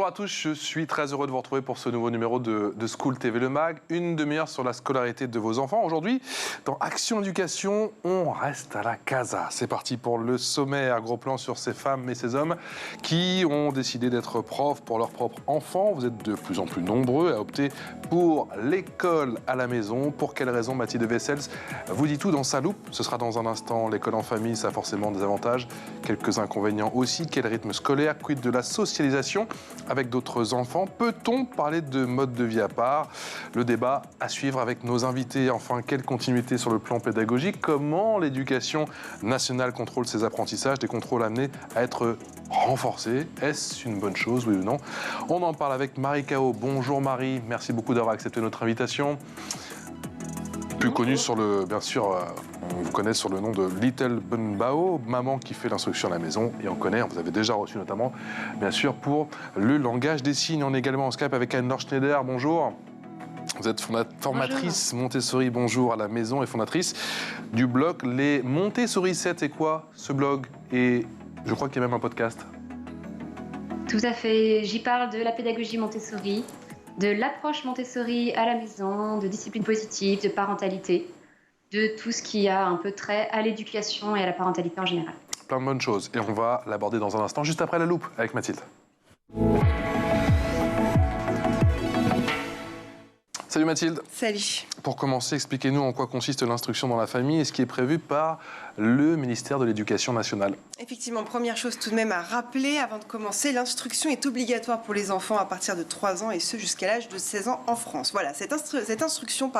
Bonjour à tous, je suis très heureux de vous retrouver pour ce nouveau numéro de School TV Le Mag, une demi-heure sur la scolarité de vos enfants. Aujourd'hui, dans Action Éducation, on reste à la casa. C'est parti pour le sommaire, gros plan sur ces femmes et ces hommes qui ont décidé d'être profs pour leurs propres enfants. Vous êtes de plus en plus nombreux à opter pour l'école à la maison. Pour quelles raisons? Mathilde Wessels vous dit tout dans sa loupe. Ce sera dans un instant. L'école en famille, ça a forcément des avantages, quelques inconvénients aussi. Quel rythme scolaire? Quid de la socialisation avec d'autres enfants? Peut-on parler de mode de vie à part? Le débat à suivre avec nos invités. Enfin, quelle continuité sur le plan pédagogique? Comment l'éducation nationale contrôle ses apprentissages? Des contrôles amenés à être renforcés. Est-ce une bonne chose, oui ou non? On en parle avec Marie Cao. Bonjour Marie, merci beaucoup d'avoir accepté notre invitation. Plus connue sur le, bien sûr, on vous connaît sur le nom de Little Bunbao, maman qui fait l'instruction à la maison. Et on connaît, vous avez déjà reçu notamment, bien sûr, pour le langage des signes. On est également en Skype avec Anne-Laure Schneider. Bonjour. Vous êtes formatrice Montessori, bonjour, à la maison, et fondatrice du blog Les Montessori 7. C'est quoi ce blog? Et je crois qu'il y a même un podcast. Tout à fait. J'y parle de la pédagogie Montessori, de l'approche Montessori à la maison, de discipline positive, de parentalité, de tout ce qui a un peu trait à l'éducation et à la parentalité en général. Plein de bonnes choses. Et on va l'aborder dans un instant, juste après la loupe, avec Mathilde. Salut Mathilde. Salut. Pour commencer, expliquez-nous en quoi consiste l'instruction dans la famille et ce qui est prévu par le ministère de l'Éducation nationale. Effectivement, première chose tout de même à rappeler avant de commencer, l'instruction est obligatoire pour les enfants à partir de 3 ans et ce jusqu'à l'âge de 16 ans en France. Voilà, cette instruction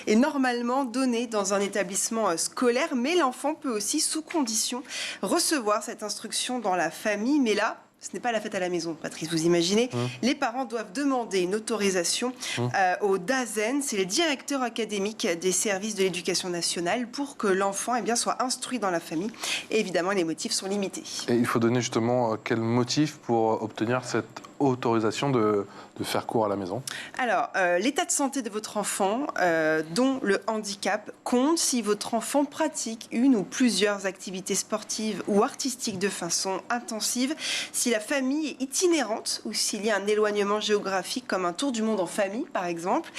est normalement donnée dans un établissement scolaire, mais l'enfant peut aussi, sous condition, recevoir cette instruction dans la famille, mais là, ce n'est pas la fête à la maison, Patrice, vous imaginez. Les parents doivent demander une autorisation au DAZEN, c'est les directeurs académiques des services de l'éducation nationale, pour que l'enfant soit instruit dans la famille. Et évidemment, les motifs sont limités. Et il faut donner justement quel motif pour obtenir cette autorisation de faire cours à la maison? Alors, l'état de santé de votre enfant, dont le handicap, compte si votre enfant pratique une ou plusieurs activités sportives ou artistiques de façon intensive, si la famille est itinérante ou s'il y a un éloignement géographique comme un tour du monde en famille, par exemple,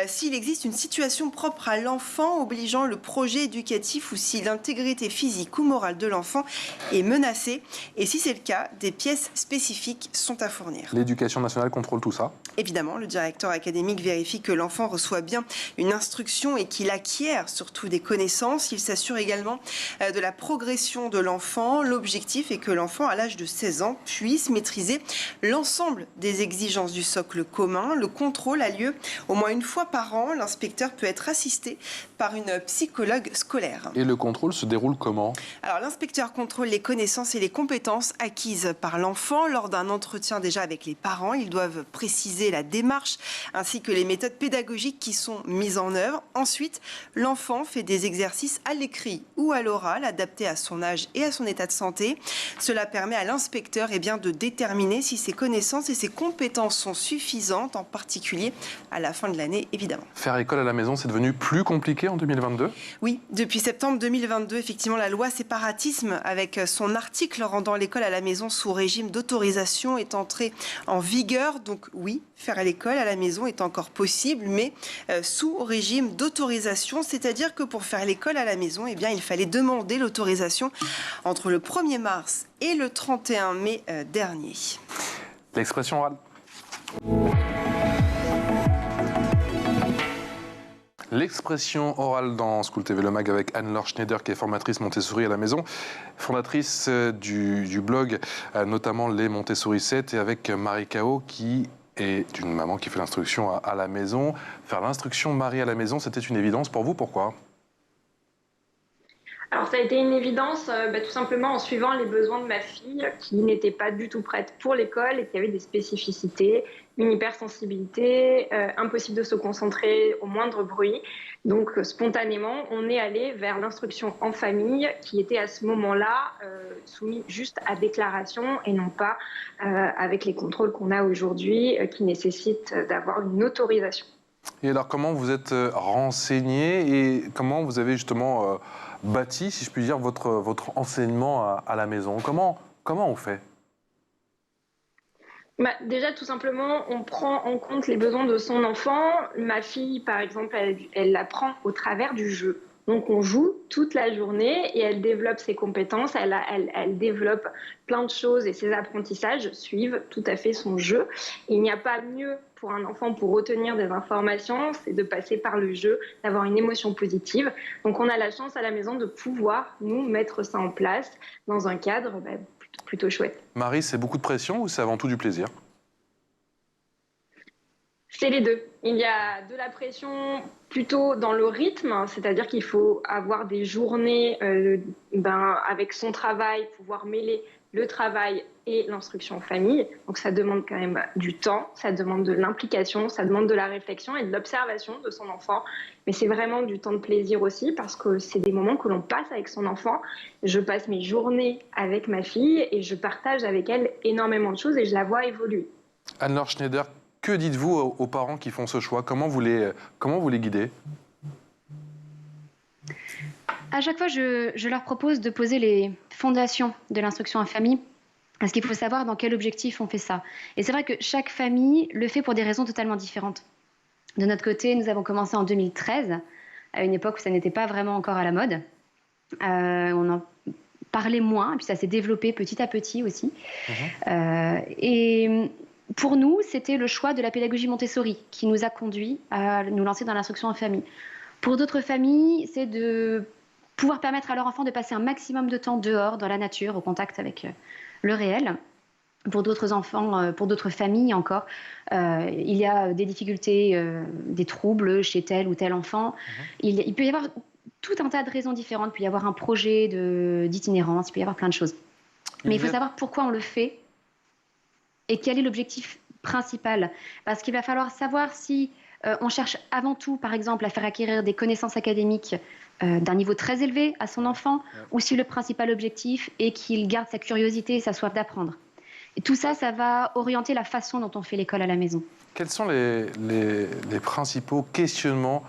s'il existe une situation propre à l'enfant obligeant le projet éducatif ou si l'intégrité physique ou morale de l'enfant est menacée, et si c'est le cas, des pièces spécifiques sont à fournir. L'éducation nationale contrôle tout ça? Évidemment, le directeur académique vérifie que l'enfant reçoit bien une instruction et qu'il acquiert surtout des connaissances. Il s'assure également de la progression de l'enfant. L'objectif est que l'enfant, à l'âge de 16 ans, puisse maîtriser l'ensemble des exigences du socle commun. Le contrôle a lieu au moins une fois par an. L'inspecteur peut être assisté par une psychologue scolaire. Et le contrôle se déroule comment? Alors, l'inspecteur contrôle les connaissances et les compétences acquises par l'enfant lors d'un entretien déjà avec les parents. Ils doivent préciser la démarche ainsi que les méthodes pédagogiques qui sont mises en œuvre. Ensuite, l'enfant fait des exercices à l'écrit ou à l'oral adaptés à son âge et à son état de santé. Cela permet à l'inspecteur de déterminer si ses connaissances et ses compétences sont suffisantes, en particulier à la fin de l'année, évidemment. Faire école à la maison, c'est devenu plus compliqué en 2022? Oui, depuis septembre 2022, effectivement, la loi séparatisme, avec son article rendant l'école à la maison sous régime d'autorisation, est entrée en vigueur. Donc oui, faire l'école à la maison est encore possible, mais sous régime d'autorisation. C'est-à-dire que pour faire l'école à la maison, il fallait demander l'autorisation entre le 1er mars et le 31 mai dernier. L'expression orale. L'expression orale dans School TV Le Mag avec Anne-Laure Schneider, qui est formatrice Montessori à la maison, fondatrice du blog, notamment Les Montessori 7, et avec Marie Cao, qui est une maman qui fait l'instruction à la maison. Faire l'instruction Marie à la maison, c'était une évidence pour vous, pourquoi? Alors ça a été une évidence tout simplement en suivant les besoins de ma fille qui n'était pas du tout prête pour l'école et qui avait des spécificités, une hypersensibilité, impossible de se concentrer au moindre bruit. Donc spontanément, on est allé vers l'instruction en famille qui était à ce moment-là soumise juste à déclaration et non pas avec les contrôles qu'on a aujourd'hui qui nécessitent d'avoir une autorisation. Et alors comment vous êtes renseigné et comment vous avez justement bâti, si je puis dire, votre enseignement à la maison? Comment on fait? Déjà, tout simplement, on prend en compte les besoins de son enfant. Ma fille, par exemple, elle l'apprend au travers du jeu. Donc, on joue toute la journée et elle développe ses compétences, elle développe plein de choses et ses apprentissages suivent tout à fait son jeu. Et il n'y a pas mieux pour un enfant pour retenir des informations, c'est de passer par le jeu, d'avoir une émotion positive. Donc, on a la chance à la maison de pouvoir, nous, mettre ça en place dans un cadre plutôt chouette. Marie, c'est beaucoup de pression ou c'est avant tout du plaisir? C'est les deux. Il y a de la pression plutôt dans le rythme, c'est-à-dire qu'il faut avoir des journées avec son travail, pouvoir mêler le travail et l'instruction en famille. Donc ça demande quand même du temps, ça demande de l'implication, ça demande de la réflexion et de l'observation de son enfant. Mais c'est vraiment du temps de plaisir aussi parce que c'est des moments que l'on passe avec son enfant. Je passe mes journées avec ma fille et je partage avec elle énormément de choses et je la vois évoluer. Anne-Laure Schneider, que dites-vous aux parents qui font ce choix? Comment vous les guidez? À chaque fois, je leur propose de poser les fondations de l'instruction en famille, parce qu'il faut savoir dans quel objectif on fait ça. Et c'est vrai que chaque famille le fait pour des raisons totalement différentes. De notre côté, nous avons commencé en 2013, à une époque où ça n'était pas vraiment encore à la mode. On en parlait moins, et puis ça s'est développé petit à petit aussi. Et pour nous, c'était le choix de la pédagogie Montessori qui nous a conduits à nous lancer dans l'instruction en famille. Pour d'autres familles, c'est de pouvoir permettre à leur enfant de passer un maximum de temps dehors, dans la nature, au contact avec le réel. Pour d'autres enfants, pour d'autres familles encore, il y a des difficultés, des troubles chez tel ou tel enfant. Il peut y avoir tout un tas de raisons différentes. Il peut y avoir un projet d'itinérance, il peut y avoir plein de choses. Mais il faut savoir pourquoi on le fait et quel est l'objectif principal. Parce qu'il va falloir savoir si on cherche avant tout, par exemple, à faire acquérir des connaissances académiques d'un niveau très élevé à son enfant, ou si le principal objectif est qu'il garde sa curiosité et sa soif d'apprendre. Et tout ça, ça va orienter la façon dont on fait l'école à la maison. Quels sont les principaux questionnements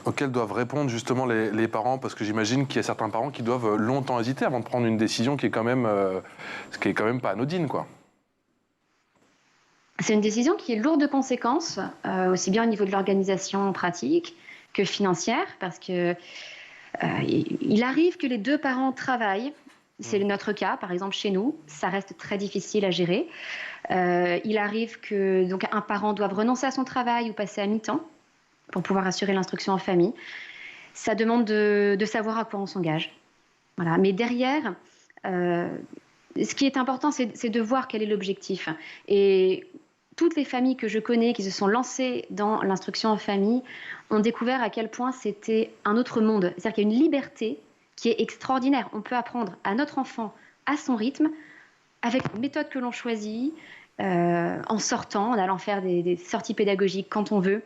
auxquels doivent répondre justement les parents? Parce que j'imagine qu'il y a certains parents qui doivent longtemps hésiter avant de prendre une décision qui est quand même pas anodine, quoi. C'est une décision qui est lourde de conséquences, aussi bien au niveau de l'organisation pratique que financière, parce que il arrive que les deux parents travaillent. C'est notre cas, par exemple chez nous, ça reste très difficile à gérer. Il arrive que donc, un parent doive renoncer à son travail ou passer à mi-temps pour pouvoir assurer l'instruction en famille. Ça demande de savoir à quoi on s'engage. Voilà. Mais derrière, ce qui est important, c'est de voir quel est l'objectif. Et toutes les familles que je connais qui se sont lancées dans l'instruction en famille ont découvert à quel point c'était un autre monde. C'est-à-dire qu'il y a une liberté qui est extraordinaire. On peut apprendre à notre enfant à son rythme, avec les méthodes que l'on choisit, en sortant, en allant faire des sorties pédagogiques quand on veut,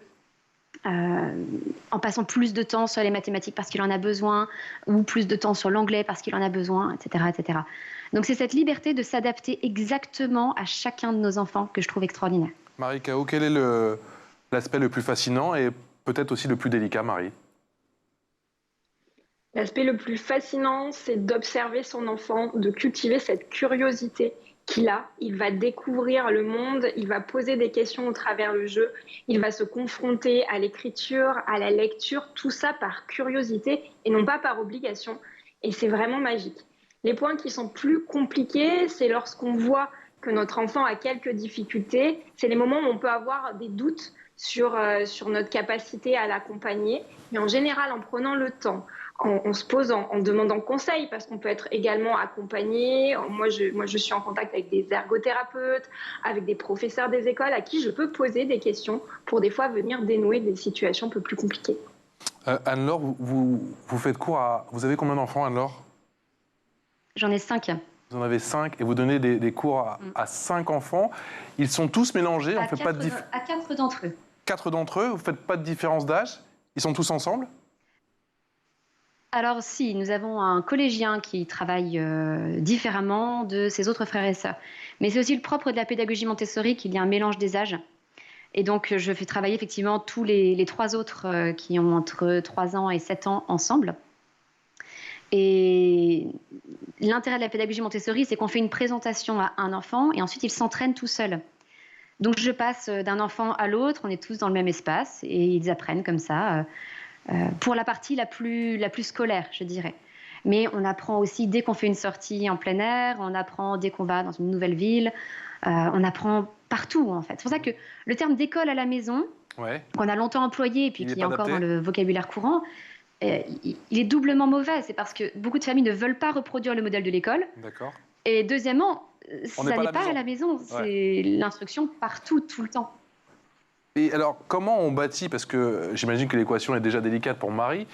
en passant plus de temps sur les mathématiques parce qu'il en a besoin, ou plus de temps sur l'anglais parce qu'il en a besoin, etc., etc. Donc c'est cette liberté de s'adapter exactement à chacun de nos enfants que je trouve extraordinaire. Marie Cao, quel est l'aspect le plus fascinant et peut-être aussi le plus délicat, Marie? L'aspect le plus fascinant, c'est d'observer son enfant, de cultiver cette curiosité qu'il a. Il va découvrir le monde, il va poser des questions au travers le jeu, il va se confronter à l'écriture, à la lecture, tout ça par curiosité et non pas par obligation. Et c'est vraiment magique. Les points qui sont plus compliqués, c'est lorsqu'on voit que notre enfant a quelques difficultés. C'est les moments où on peut avoir des doutes sur notre capacité à l'accompagner. Mais en général, en prenant le temps, en se posant, en demandant conseil, parce qu'on peut être également accompagné. Moi, je suis en contact avec des ergothérapeutes, avec des professeurs des écoles à qui je peux poser des questions pour des fois venir dénouer des situations un peu plus compliquées. Anne-Laure, vous faites cours à... Vous avez combien d'enfants, Anne-Laure? J'en ai 5. Vous en avez 5 et vous donnez des cours à 5 enfants. Ils sont tous mélangés, on fait pas de À 4 d'entre eux. 4 d'entre eux, vous ne faites pas de différence d'âge? Ils sont tous ensemble? Alors si, nous avons un collégien qui travaille différemment de ses autres frères et sœurs. Mais c'est aussi le propre de la pédagogie Montessori qu'il y a un mélange des âges. Et donc je fais travailler effectivement tous les 3 autres qui ont entre 3 ans et 7 ans ensemble. Et l'intérêt de la pédagogie Montessori, c'est qu'on fait une présentation à un enfant et ensuite il s'entraîne tout seul. Donc je passe d'un enfant à l'autre, on est tous dans le même espace et ils apprennent comme ça pour la partie la plus scolaire, je dirais. Mais on apprend aussi dès qu'on fait une sortie en plein air, on apprend dès qu'on va dans une nouvelle ville, on apprend partout en fait. C'est pour ça que le terme d'école à la maison, qu'on a longtemps employé et puis qui est encore dans le vocabulaire courant, il est doublement mauvais. C'est parce que beaucoup de familles ne veulent pas reproduire le modèle de l'école. D'accord. Et deuxièmement, ça n'est pas à la maison, c'est l'instruction partout, tout le temps. Et alors, comment on bâtit, parce que j'imagine que l'équation est déjà délicate pour Marie,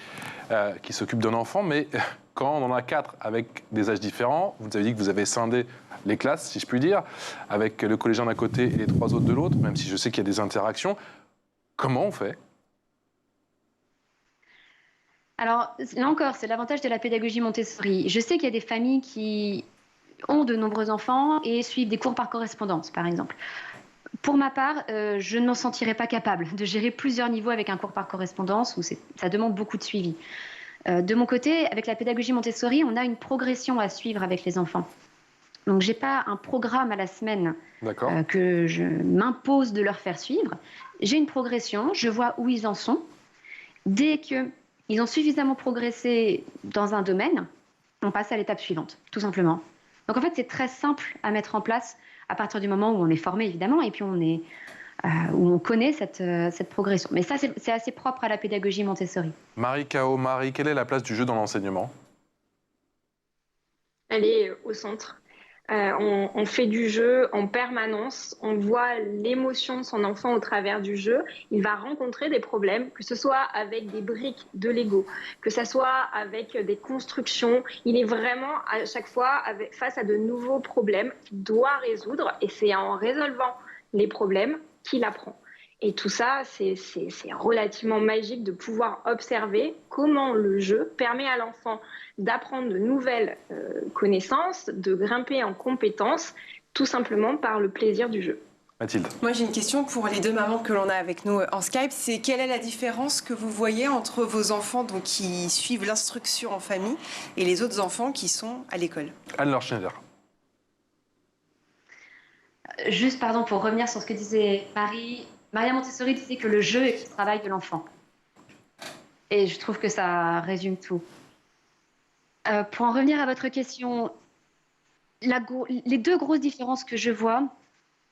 qui s'occupe d'un enfant, mais quand on en a 4 avec des âges différents, vous avez dit que vous avez scindé les classes, si je puis dire, avec le collégien d'un côté et les 3 autres de l'autre, même si je sais qu'il y a des interactions, comment on fait ? Alors, là encore, c'est l'avantage de la pédagogie Montessori. Je sais qu'il y a des familles qui ont de nombreux enfants et suivent des cours par correspondance, par exemple. Pour ma part, je ne m'en sentirais pas capable de gérer plusieurs niveaux avec un cours par correspondance où ça demande beaucoup de suivi. De mon côté, avec la pédagogie Montessori, on a une progression à suivre avec les enfants. Donc, je n'ai pas un programme à la semaine que je m'impose de leur faire suivre. J'ai une progression, je vois où ils en sont. Dès qu'ils ont suffisamment progressé dans un domaine, on passe à l'étape suivante, tout simplement. Donc, en fait, c'est très simple à mettre en place à partir du moment où on est formé, évidemment, et puis où on connaît cette progression. Mais ça, c'est assez propre à la pédagogie Montessori. Marie Cao, Marie, quelle est la place du jeu dans l'enseignement ? Elle est au centre. On fait du jeu en permanence, on voit l'émotion de son enfant au travers du jeu. Il va rencontrer des problèmes, que ce soit avec des briques de Lego, que ce soit avec des constructions. Il est vraiment à chaque fois face à de nouveaux problèmes qu'il doit résoudre et c'est en résolvant les problèmes qu'il apprend. Et tout ça, c'est relativement magique de pouvoir observer comment le jeu permet à l'enfant d'apprendre de nouvelles connaissances, de grimper en compétences, tout simplement par le plaisir du jeu. Mathilde. Moi, j'ai une question pour les 2 mamans que l'on a avec nous en Skype. C'est quelle est la différence que vous voyez entre vos enfants donc, qui suivent l'instruction en famille et les autres enfants qui sont à l'école ? Anne-Laure Schneider. Juste, pardon, pour revenir sur ce que disait Maria Montessori disait que le jeu est le travail de l'enfant. Et je trouve que ça résume tout. Pour en revenir à votre question, les 2 grosses différences que je vois,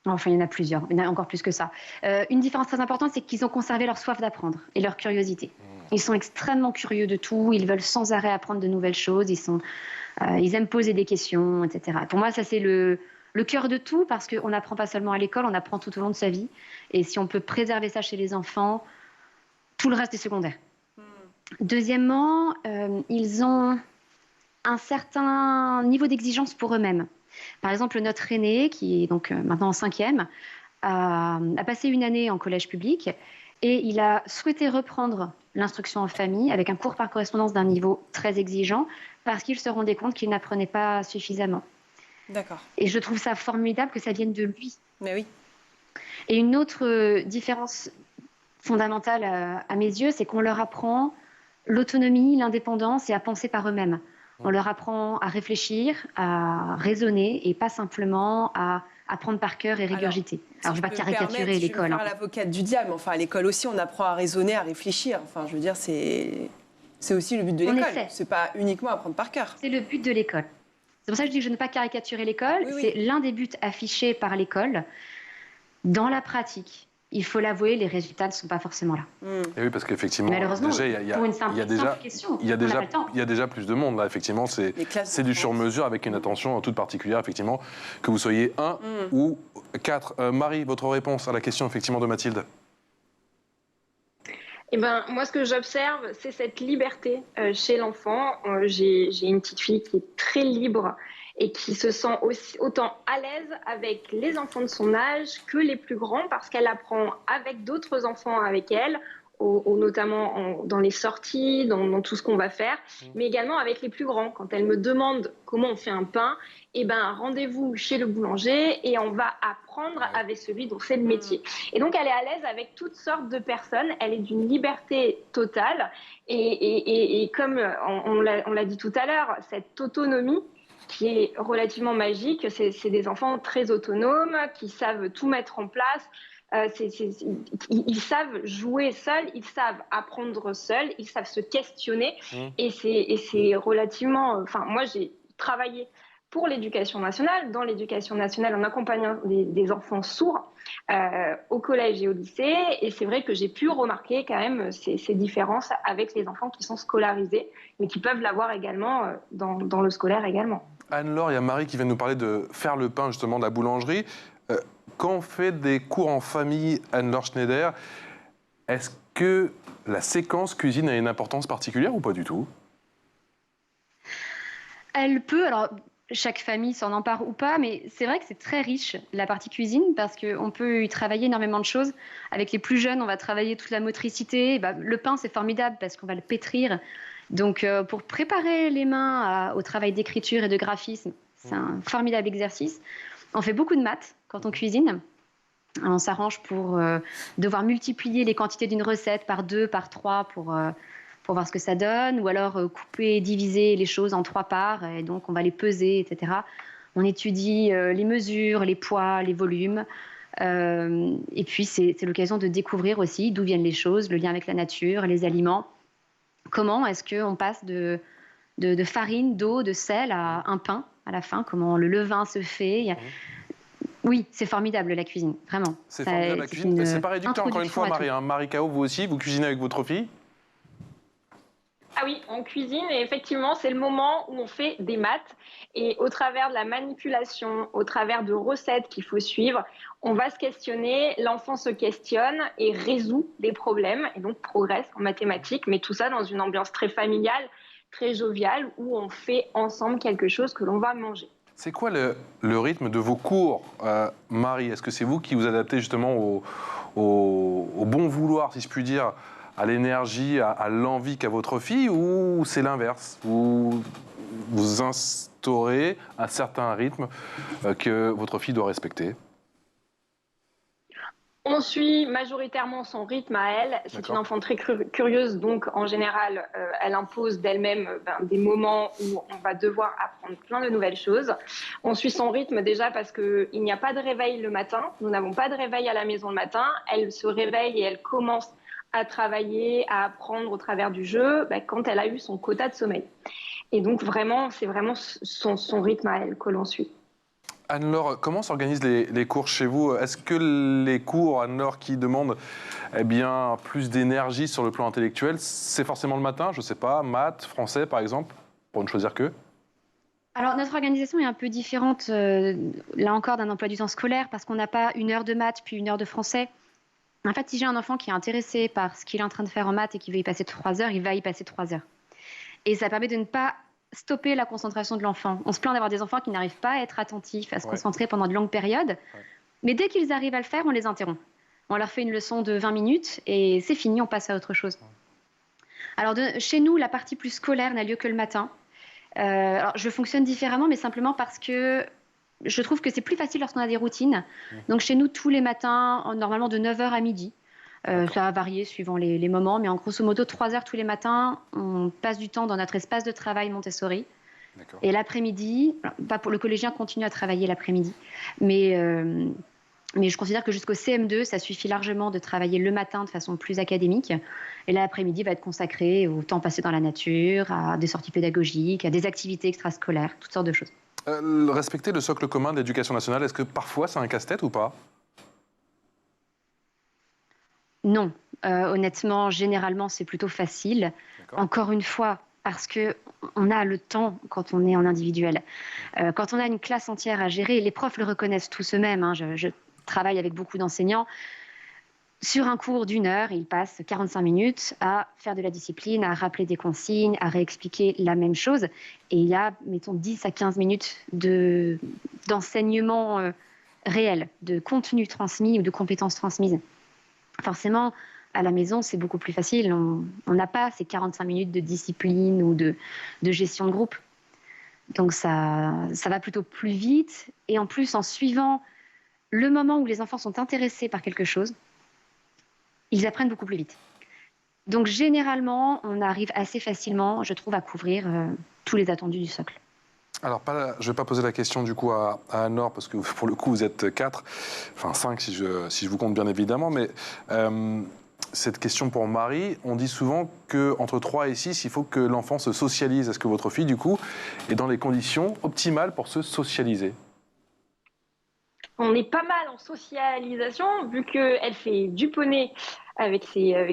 enfin il y en a plusieurs, il y en a encore plus que ça. Une différence très importante, c'est qu'ils ont conservé leur soif d'apprendre et leur curiosité. Ils sont extrêmement curieux de tout, ils veulent sans arrêt apprendre de nouvelles choses, ils aiment poser des questions, etc. Pour moi, ça c'est le cœur de tout, parce qu'on n'apprend pas seulement à l'école, on apprend tout au long de sa vie. Et si on peut préserver ça chez les enfants, tout le reste est secondaire. Deuxièmement, ils ont un certain niveau d'exigence pour eux-mêmes. Par exemple, notre aîné, qui est donc maintenant en 5e, a passé une année en collège public et il a souhaité reprendre l'instruction en famille avec un cours par correspondance d'un niveau très exigeant parce qu'il se rendait compte qu'il n'apprenait pas suffisamment. D'accord. Et je trouve ça formidable que ça vienne de lui. Mais oui. Et une autre différence fondamentale à mes yeux, c'est qu'on leur apprend l'autonomie, l'indépendance et à penser par eux-mêmes. On leur apprend à réfléchir, à raisonner et pas simplement à apprendre par cœur et régurgiter. Alors je ne vais pas caricaturer l'école. Je vais faire l'avocate du diable. Enfin, à l'école aussi, on apprend à raisonner, à réfléchir. Enfin, je veux dire, c'est aussi le but de l'école. C'est pas uniquement apprendre par cœur. C'est le but de l'école. C'est pour ça que je dis que je ne veux pas caricaturer l'école. Oui, c'est l'un des buts affichés par l'école. Dans la pratique, il faut l'avouer, les résultats ne sont pas forcément là. Et oui, parce qu'effectivement, malheureusement, déjà, il y a déjà plus de monde là. Effectivement, c'est du sur-mesure avec une attention toute particulière, effectivement, que vous soyez 1 ou 4. Marie, votre réponse à la question effectivement de Mathilde. Eh ben, moi, ce que j'observe, c'est cette liberté chez l'enfant. J'ai une petite fille qui est très libre et qui se sent autant à l'aise avec les enfants de son âge que les plus grands, parce qu'elle apprend avec d'autres enfants avec elle, notamment dans les sorties, dans tout ce qu'on va faire, mais également avec les plus grands. Quand elle me demande comment on fait un pain, eh ben, rendez-vous chez le boulanger et on va apprendre avec celui dont c'est le métier. Et donc, elle est à l'aise avec toutes sortes de personnes. Elle est d'une liberté totale. Et comme on l'a dit tout à l'heure, cette autonomie, qui est relativement magique. C'est des enfants très autonomes, qui savent tout mettre en place. Ils savent jouer seuls, ils savent apprendre seuls, ils savent se questionner. Et c'est relativement... Enfin, moi, j'ai travaillé pour l'éducation nationale, dans l'éducation nationale en accompagnant des enfants sourds au collège et au lycée. Et c'est vrai que j'ai pu remarquer quand même ces différences avec les enfants qui sont scolarisés, mais qui peuvent l'avoir également dans le scolaire également. Anne-Laure, il y a Marie qui vient nous parler de faire le pain, justement, de la boulangerie. Quand on fait des cours en famille, Anne-Laure Schneider, est-ce que la séquence cuisine a une importance particulière ou pas du tout? Elle peut, alors chaque famille s'en empare ou pas, mais c'est vrai que c'est très riche la partie cuisine parce qu'on peut y travailler énormément de choses. Avec les plus jeunes, on va travailler toute la motricité. Bah, le pain, c'est formidable parce qu'on va le pétrir. Donc pour préparer les mains au travail d'écriture et de graphisme, c'est un formidable exercice. On fait beaucoup de maths quand on cuisine. On s'arrange pour devoir multiplier les quantités d'une recette par 2, par 3 pour voir ce que ça donne, ou alors couper et diviser les choses en 3 parts, et donc on va les peser, etc. On étudie les mesures, les poids, les volumes, et puis c'est l'occasion de découvrir aussi d'où viennent les choses, le lien avec la nature, les aliments. Comment est-ce qu'on passe de farine, d'eau, de sel à un pain à la fin, comment le levain se fait. Oui, c'est formidable la cuisine, vraiment. C'est formidable la cuisine. C'est pas réducteur, encore une fois, Marie. Hein. Marie Cao, vous aussi, vous cuisinez avec votre fille? Ah oui, on cuisine et effectivement, c'est le moment où on fait des maths. Et au travers de la manipulation, au travers de recettes qu'il faut suivre, on va se questionner, l'enfant se questionne et résout des problèmes et donc progresse en mathématiques, mais tout ça dans une ambiance très familiale, très joviale, où on fait ensemble quelque chose que l'on va manger. C'est quoi le rythme de vos cours, Marie? Est-ce que c'est vous qui vous adaptez justement au bon vouloir, si je puis dire, à l'énergie, à l'envie qu'a votre fille, ou c'est l'inverse? Vous instaurez un certain rythme que votre fille doit respecter? On suit majoritairement son rythme à elle. C'est une enfant très curieuse, donc en général, elle impose d'elle-même des moments où on va devoir apprendre plein de nouvelles choses. On suit son rythme déjà parce qu'il n'y a pas de réveil le matin. Nous n'avons pas de réveil à la maison le matin. Elle se réveille et elle commence à travailler, à apprendre au travers du jeu quand elle a eu son quota de sommeil. Et donc vraiment, c'est vraiment son rythme à elle que l'on suit. Anne-Laure, comment s'organisent les cours chez vous? Est-ce que les cours, Anne-Laure, qui demandent plus d'énergie sur le plan intellectuel, c'est forcément le matin? Je ne sais pas, maths, français par exemple, pour ne choisir que? Alors notre organisation est un peu différente, là encore, d'un emploi du temps scolaire, parce qu'on n'a pas 1 heure de maths puis 1 heure de français. En fait, si j'ai un enfant qui est intéressé par ce qu'il est en train de faire en maths et qui veut y passer 3 heures, il va y passer 3 heures. Et ça permet de ne pas stopper la concentration de l'enfant. On se plaint d'avoir des enfants qui n'arrivent pas à être attentifs, à se concentrer pendant de longues périodes. Mais dès qu'ils arrivent à le faire, on les interrompt. On leur fait une leçon de 20 minutes et c'est fini, on passe à autre chose. Alors chez nous, la partie plus scolaire n'a lieu que le matin. Alors, je fonctionne différemment, mais simplement parce que je trouve que c'est plus facile lorsqu'on a des routines. Donc chez nous, tous les matins, normalement de 9 h à midi. Ça va varier suivant les moments, mais en grosso modo, 3 heures tous les matins, on passe du temps dans notre espace de travail Montessori. Et l'après-midi, pas pour le collégien continue à travailler l'après-midi, mais je considère que jusqu'au CM2, ça suffit largement de travailler le matin de façon plus académique. Et l'après-midi va être consacré au temps passé dans la nature, à des sorties pédagogiques, à des activités extrascolaires, toutes sortes de choses. Respecter le socle commun de l'éducation nationale, est-ce que parfois c'est un casse-tête ou pas? Non, honnêtement, généralement, c'est plutôt facile. Encore une fois, parce qu'on a le temps quand on est en individuel. Quand on a une classe entière à gérer, les profs le reconnaissent tous eux-mêmes. Hein, je travaille avec beaucoup d'enseignants. Sur un cours d'1 heure, ils passent 45 minutes à faire de la discipline, à rappeler des consignes, à réexpliquer la même chose. Et il y a, mettons, 10 à 15 minutes d'enseignement réel, de contenu transmis ou de compétences transmises. Forcément, à la maison, c'est beaucoup plus facile. On n'a pas ces 45 minutes de discipline ou de gestion de groupe. Donc ça va plutôt plus vite. Et en plus, en suivant le moment où les enfants sont intéressés par quelque chose, ils apprennent beaucoup plus vite. Donc généralement, on arrive assez facilement, je trouve, à couvrir tous les attendus du socle. Alors, je ne vais pas poser la question du coup à Anne-Laure, parce que pour le coup, vous êtes 4, enfin 5 si je vous compte bien évidemment, mais cette question pour Marie, on dit souvent qu'entre 3 et 6, il faut que l'enfant se socialise. Est-ce que votre fille, du coup, est dans les conditions optimales pour se socialiser? On est pas mal en socialisation, vu qu'elle fait du poney avec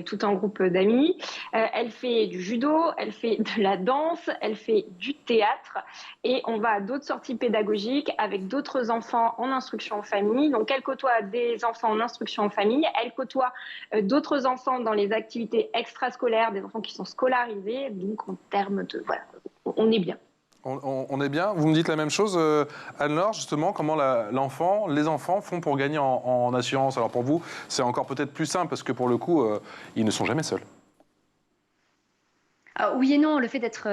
tout un groupe d'amis. Elle fait du judo, elle fait de la danse, elle fait du théâtre. Et on va à d'autres sorties pédagogiques avec d'autres enfants en instruction en famille. Donc, elle côtoie des enfants en instruction en famille. Elle côtoie d'autres enfants dans les activités extrascolaires, des enfants qui sont scolarisés. Donc, en termes de... Voilà, on est bien. On est bien. Vous me dites la même chose, Anne-Laure, justement, comment les enfants font pour gagner en assurance. Alors pour vous, c'est encore peut-être plus simple parce que pour le coup, ils ne sont jamais seuls. Alors, oui et non, le fait d'être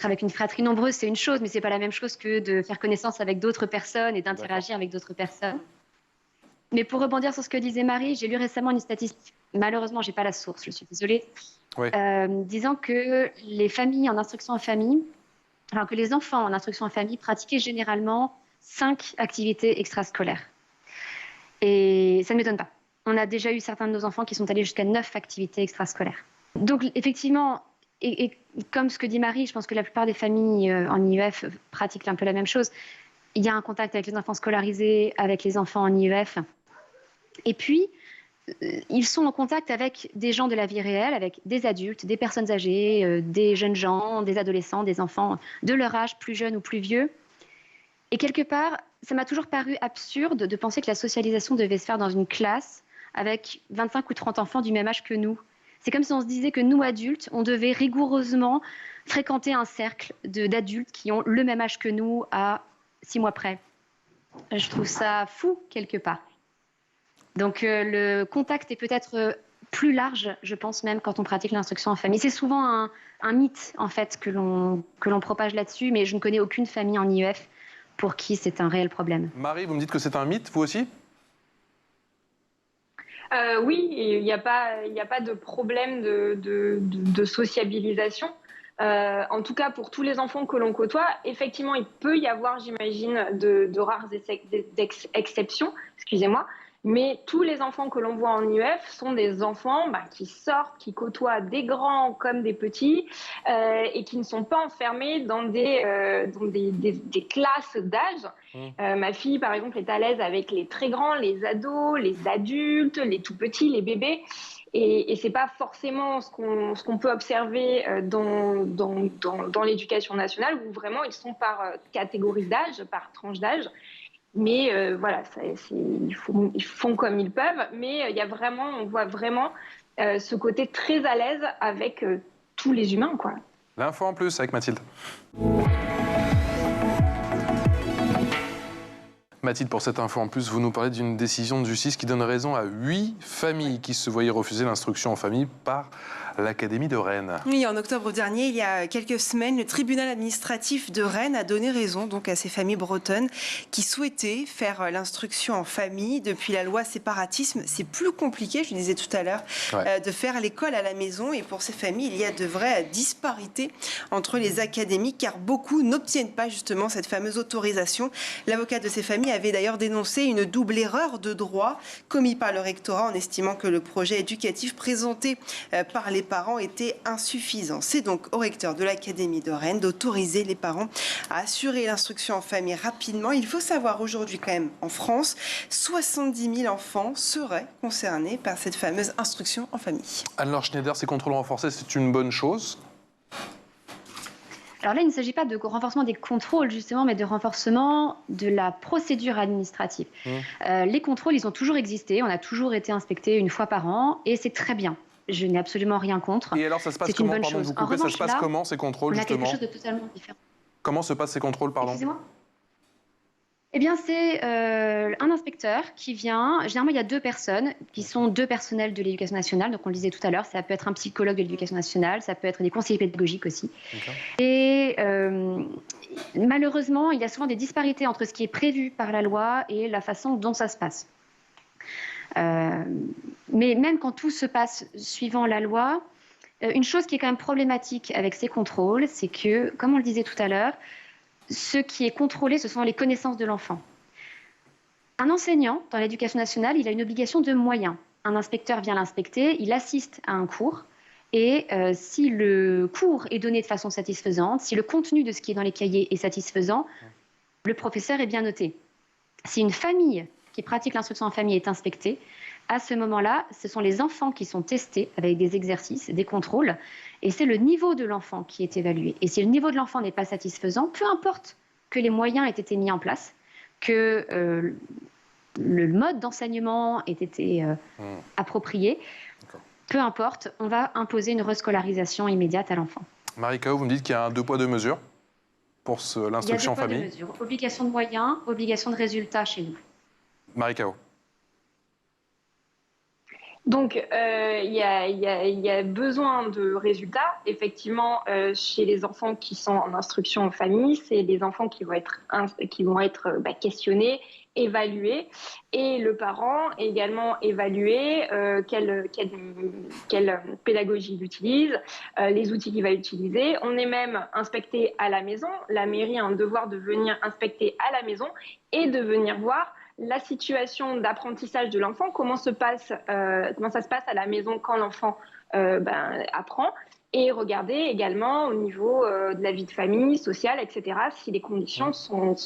avec une fratrie nombreuse, c'est une chose, mais c'est pas la même chose que de faire connaissance avec d'autres personnes et d'interagir avec d'autres personnes. Mais pour rebondir sur ce que disait Marie, j'ai lu récemment une statistique, malheureusement, j'ai pas la source, je suis désolée, Oui. disant que les familles en instruction en famille, alors que les enfants en instruction en famille pratiquaient généralement 5 activités extrascolaires. Et ça ne m'étonne pas. On a déjà eu certains de nos enfants qui sont allés jusqu'à 9 activités extrascolaires. Donc effectivement, et comme ce que dit Marie, je pense que la plupart des familles en IEF pratiquent un peu la même chose. Il y a un contact avec les enfants scolarisés, avec les enfants en IEF. Et puis, ils sont en contact avec des gens de la vie réelle, avec des adultes, des personnes âgées, des jeunes gens, des adolescents, des enfants de leur âge, plus jeunes ou plus vieux. Et quelque part, ça m'a toujours paru absurde de penser que la socialisation devait se faire dans une classe avec 25 ou 30 enfants du même âge que nous. C'est comme si on se disait que nous, adultes, on devait rigoureusement fréquenter un cercle d'adultes qui ont le même âge que nous à 6 mois près. Je trouve ça fou, quelque part. Donc le contact est peut-être plus large, je pense même, quand on pratique l'instruction en famille. C'est souvent un mythe, en fait, que l'on propage là-dessus, mais je ne connais aucune famille en IEF pour qui c'est un réel problème. Marie, vous me dites que c'est un mythe, vous aussi? Oui, il n'y a pas de problème de sociabilisation. En tout cas, pour tous les enfants que l'on côtoie, effectivement, il peut y avoir, j'imagine, de rares exceptions, excusez-moi, mais tous les enfants que l'on voit en IEF sont des enfants qui sortent, qui côtoient des grands comme des petits et qui ne sont pas enfermés dans des classes d'âge. Ma fille, par exemple, est à l'aise avec les très grands, les ados, les adultes, les tout petits, les bébés. Et ce n'est pas forcément ce qu'on peut observer dans l'éducation nationale, où vraiment ils sont par catégorie d'âge, par tranche d'âge. Mais voilà, ils font comme ils peuvent. Mais on voit vraiment ce côté très à l'aise avec tous les humains, quoi. L'info en plus avec Mathilde. Mathilde, pour cette info en plus, vous nous parlez d'une décision de justice qui donne raison à 8 familles qui se voyaient refuser l'instruction en famille par l'Académie de Rennes. Oui, en octobre dernier, il y a quelques semaines, le tribunal administratif de Rennes a donné raison donc à ces familles bretonnes qui souhaitaient faire l'instruction en famille. Depuis la loi séparatisme, c'est plus compliqué, je le disais tout à l'heure, de faire l'école à la maison. Et pour ces familles, il y a de vraies disparités entre les académies, car beaucoup n'obtiennent pas justement cette fameuse autorisation. L'avocat de ces familles avait d'ailleurs dénoncé une double erreur de droit commise par le rectorat en estimant que le projet éducatif présenté par les parents était insuffisant. C'est donc au recteur de l'Académie de Rennes d'autoriser les parents à assurer l'instruction en famille rapidement. Il faut savoir aujourd'hui quand même en France, 70 000 enfants seraient concernés par cette fameuse instruction en famille. Anne-Laure Schneider, ces contrôles renforcés, c'est une bonne chose? Alors là, il ne s'agit pas de renforcement des contrôles, justement, mais de renforcement de la procédure administrative. Les contrôles, ils ont toujours existé. On a toujours été inspectés une fois par an, et c'est très bien. Je n'ai absolument rien contre. Et alors, ça se passe comment? Pardon de vous couper, ça se passe comment, ces contrôles, justement? On a quelque chose de totalement différent. Comment se passent ces contrôles, pardon? Excusez-moi? Eh bien, c'est un inspecteur qui vient. Généralement, il y a 2 personnes qui sont 2 personnels de l'éducation nationale. Donc, on le disait tout à l'heure, ça peut être un psychologue de l'éducation nationale, ça peut être des conseillers pédagogiques aussi. Et malheureusement, il y a souvent des disparités entre ce qui est prévu par la loi et la façon dont ça se passe. Mais même quand tout se passe suivant la loi, une chose qui est quand même problématique avec ces contrôles, c'est que, comme on le disait tout à l'heure, ce qui est contrôlé, ce sont les connaissances de l'enfant. Un enseignant, dans l'éducation nationale, il a une obligation de moyens. Un inspecteur vient l'inspecter, il assiste à un cours, et si le cours est donné de façon satisfaisante, si le contenu de ce qui est dans les cahiers est satisfaisant, le professeur est bien noté. Si une famille qui pratique l'instruction en famille est inspectée, à ce moment-là, ce sont les enfants qui sont testés avec des exercices, des contrôles, et c'est le niveau de l'enfant qui est évalué. Et si le niveau de l'enfant n'est pas satisfaisant, peu importe que les moyens aient été mis en place, que le mode d'enseignement ait été approprié, peu importe, on va imposer une rescolarisation immédiate à l'enfant. Marie Cao, vous me dites qu'il y a un 2 poids 2 mesures pour l'instruction en famille. Il y a 2 poids 2 mesures. Obligation de moyens, obligation de résultats chez nous. Marie Cao. Donc, il y a besoin de résultats. Effectivement, chez les enfants qui sont en instruction en famille, c'est les enfants qui vont être questionnés, évalués, et le parent également évalué quelle pédagogie il utilise, les outils qu'il va utiliser. On est même inspecté à la maison. La mairie a un devoir de venir inspecter à la maison et de venir voir la situation d'apprentissage de l'enfant, comment ça se passe à la maison quand l'enfant apprend, et regarder également au niveau de la vie de famille, sociale, etc., si les conditions sont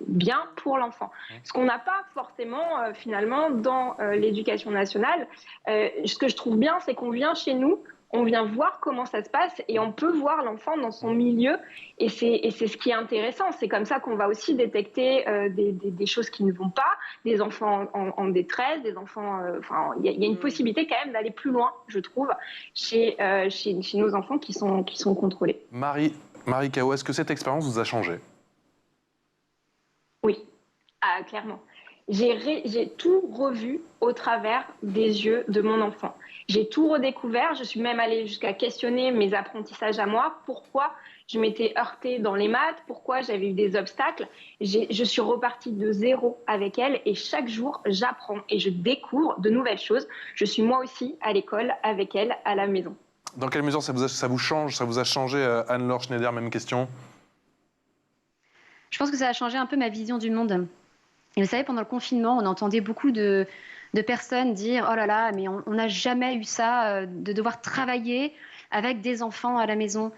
bien pour l'enfant. Ce qu'on n'a pas forcément finalement dans l'éducation nationale. Ce que je trouve bien, c'est qu'on vient chez nous, on vient voir comment ça se passe et on peut voir l'enfant dans son milieu. Et c'est ce qui est intéressant. C'est comme ça qu'on va aussi détecter des choses qui ne vont pas, des enfants en détresse, des enfants... il y a une possibilité quand même d'aller plus loin, je trouve, chez nos enfants qui sont contrôlés. Marie Cao, est-ce que cette expérience vous a changé? Oui, clairement. J'ai tout revu au travers des yeux de mon enfant. J'ai tout redécouvert. Je suis même allée jusqu'à questionner mes apprentissages à moi. Pourquoi je m'étais heurtée dans les maths? Pourquoi j'avais eu des obstacles? Je suis repartie de zéro avec elle et chaque jour, j'apprends et je découvre de nouvelles choses. Je suis moi aussi à l'école avec elle à la maison. Dans quelle mesure ça vous change, ça vous a changé, Anne-Laure Schneider, même question? Je pense que ça a changé un peu ma vision du monde. Et vous savez, pendant le confinement, on entendait beaucoup de personnes dire « Oh là là, mais on n'a jamais eu ça, de devoir travailler avec des enfants à la maison. »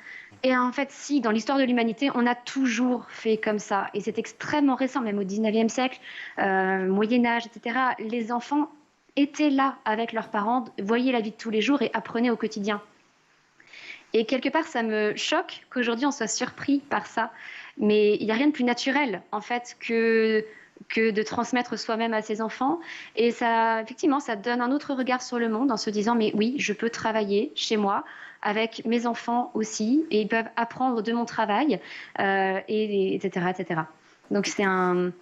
Et en fait, si, dans l'histoire de l'humanité, on a toujours fait comme ça. Et c'est extrêmement récent, même au 19e siècle, Moyen-Âge, etc. Les enfants étaient là avec leurs parents, voyaient la vie de tous les jours et apprenaient au quotidien. Et quelque part, ça me choque qu'aujourd'hui, on soit surpris par ça. Mais il n'y a rien de plus naturel, en fait, que de transmettre soi-même à ses enfants. Et ça, effectivement, ça donne un autre regard sur le monde en se disant, mais oui, je peux travailler chez moi avec mes enfants aussi, et ils peuvent apprendre de mon travail, etc., etc. Donc c'est une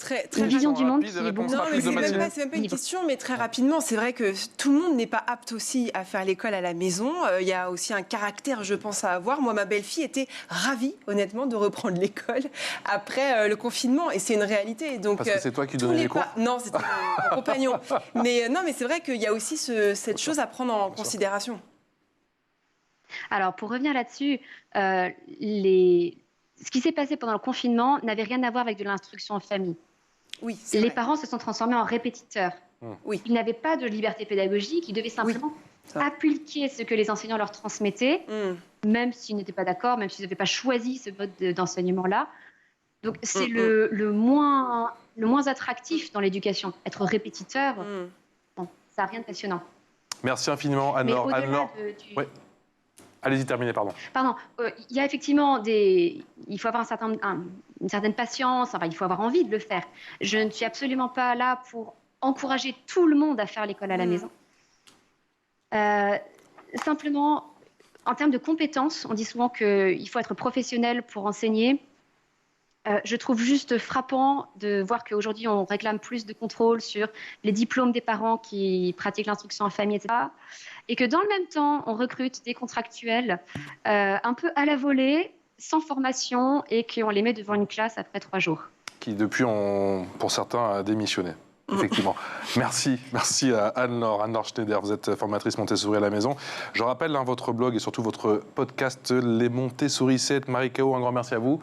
vision du monde qui est beaucoup... Non, mais c'est même pas une question, mais très rapidement, c'est vrai que tout le monde n'est pas apte aussi à faire l'école à la maison. Il y a aussi un caractère, je pense, à avoir. Moi, ma belle-fille était ravie, honnêtement, de reprendre l'école après le confinement, et c'est une réalité. Donc, parce que c'est toi qui donnais les cours? Non, c'était mon compagnon. Mais non, mais c'est vrai qu'il y a aussi cette chose à prendre en considération. Alors, pour revenir là-dessus, ce qui s'est passé pendant le confinement n'avait rien à voir avec de l'instruction en famille. Oui, les parents se sont transformés en répétiteurs. Oui. Ils n'avaient pas de liberté pédagogique, ils devaient simplement appliquer ce que les enseignants leur transmettaient, même s'ils n'étaient pas d'accord, même s'ils n'avaient pas choisi ce mode d'enseignement-là. Donc c'est le moins attractif dans l'éducation. Être répétiteur, bon, ça n'a rien de passionnant. Merci infiniment, Anne-Laure. Oui. Allez-y, terminez, pardon. Pardon. Il y a effectivement il faut avoir une certaine patience, enfin, il faut avoir envie de le faire. Je ne suis absolument pas là pour encourager tout le monde à faire l'école à la maison. Simplement, en termes de compétences, on dit souvent qu'il faut être professionnel pour enseigner. Je trouve juste frappant de voir qu'aujourd'hui, on réclame plus de contrôle sur les diplômes des parents qui pratiquent l'instruction en famille, etc. Et que dans le même temps, on recrute des contractuels un peu à la volée, sans formation, et qu'on les met devant une classe après 3 jours. Qui, depuis, ont, pour certains, démissionné. Effectivement. Merci à Anne-Laure Schneider. Vous êtes formatrice Montessori à la maison. Je rappelle votre blog et surtout votre podcast Les Montessori 7. Marie Cao, un grand merci à vous.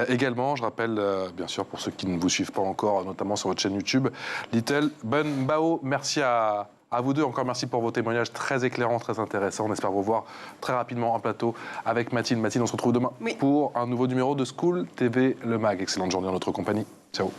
Également, je rappelle, bien sûr, pour ceux qui ne vous suivent pas encore, notamment sur votre chaîne YouTube, Little Bun Bao. Merci à vous deux. Encore merci pour vos témoignages très éclairants, très intéressants. On espère vous voir très rapidement en plateau avec Mathilde. Mathilde, on se retrouve demain pour un nouveau numéro de School TV Le Mag. Excellente journée en notre compagnie. Ciao.